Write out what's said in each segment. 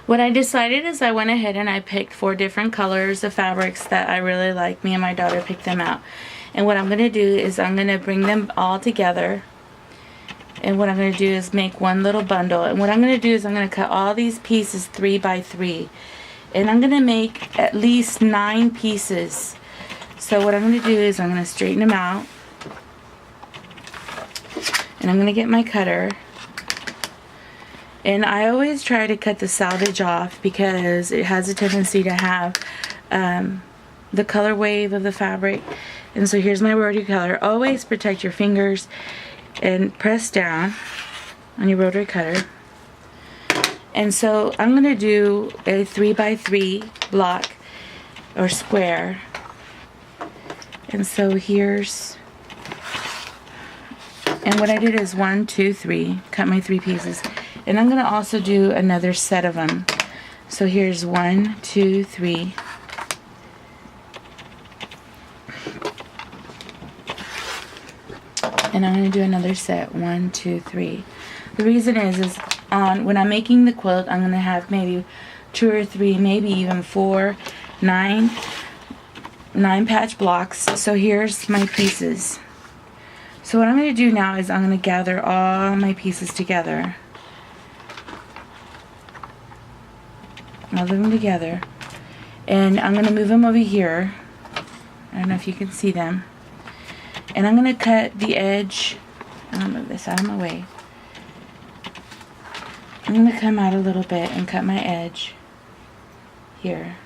What I decided is I went ahead and I picked 4 different colors of fabrics that I really like. Me and my daughter picked them out. And what I'm going to do is I'm going to bring them all together. And what I'm going to do is make one little bundle. And what I'm going to do is I'm going to cut all these pieces 3 by 3. And I'm going to make at least 9 pieces. So what I'm going to do is I'm going to straighten them out. And I'm going to get my cutter. And I always try to cut the selvage off because it has a tendency to have the color wave of the fabric. And so here's my rotary cutter. Always protect your fingers and press down on your rotary cutter. And so I'm going to do a 3 by 3 block or square. And so here's, and what I did is 1, 2, 3, cut my 3 pieces. And I'm going to also do another set of them. So here's 1, 2, 3. And I'm going to do another set, 1, 2, 3. The reason is when I'm making the quilt, I'm going to have maybe 2 or 3, maybe even 4, 9 patch blocks. So here's my pieces. So what I'm going to do now is I'm going to gather all my pieces together. All of them together. And I'm going to move them over here. I don't know if you can see them. And I'm going to cut the edge. I'm going to move this out of my way. I'm going to come out a little bit and cut my edge here.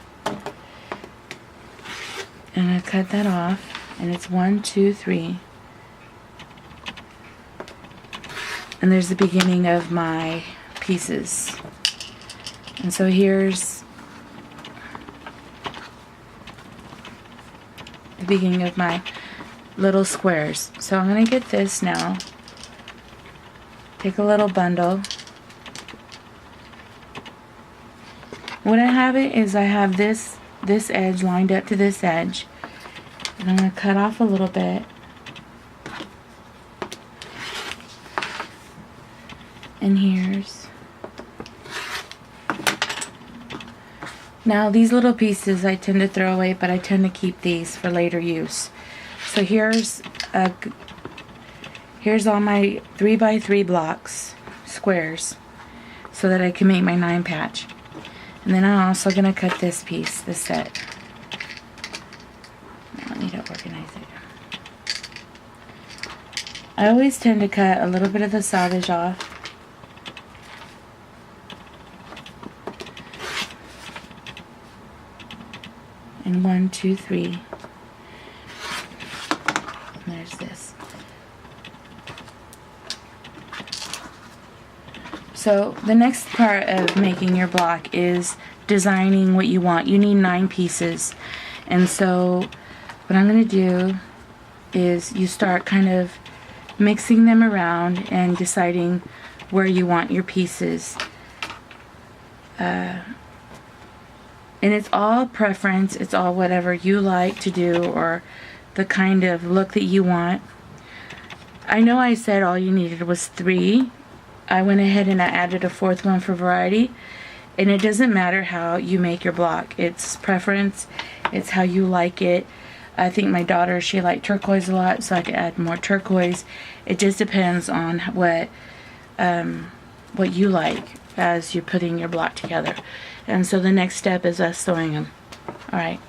And I cut that off. And it's 1, 2, 3. And there's the beginning of my pieces. And so here's the beginning of my little squares. So I'm going to get this now. Take a little bundle. What I have it is I have this edge lined up to this edge. And I'm going to cut off a little bit. And here's. Now these little pieces I tend to throw away, but I tend to keep these for later use. So here's all my 3 by 3 blocks, squares, so that I can make my 9 patch. And then I'm also going to cut this piece, this set. I need to organize it. I always tend to cut a little bit of the selvage off. And 1, 2, 3. And there's this. So the next part of making your block is designing what you want. You need 9 pieces. And so what I'm going to do is you start kind of mixing them around and deciding where you want your pieces. And it's all preference, it's all whatever you like to do or the kind of look that you want. I know I said all you needed was 3. I went ahead and I added a 4th one for variety. And it doesn't matter how you make your block. It's preference, it's how you like it. I think my daughter, she liked turquoise a lot, so I could add more turquoise. It just depends on what you like as you're putting your block together. And so the next step is us sewing them. Alright.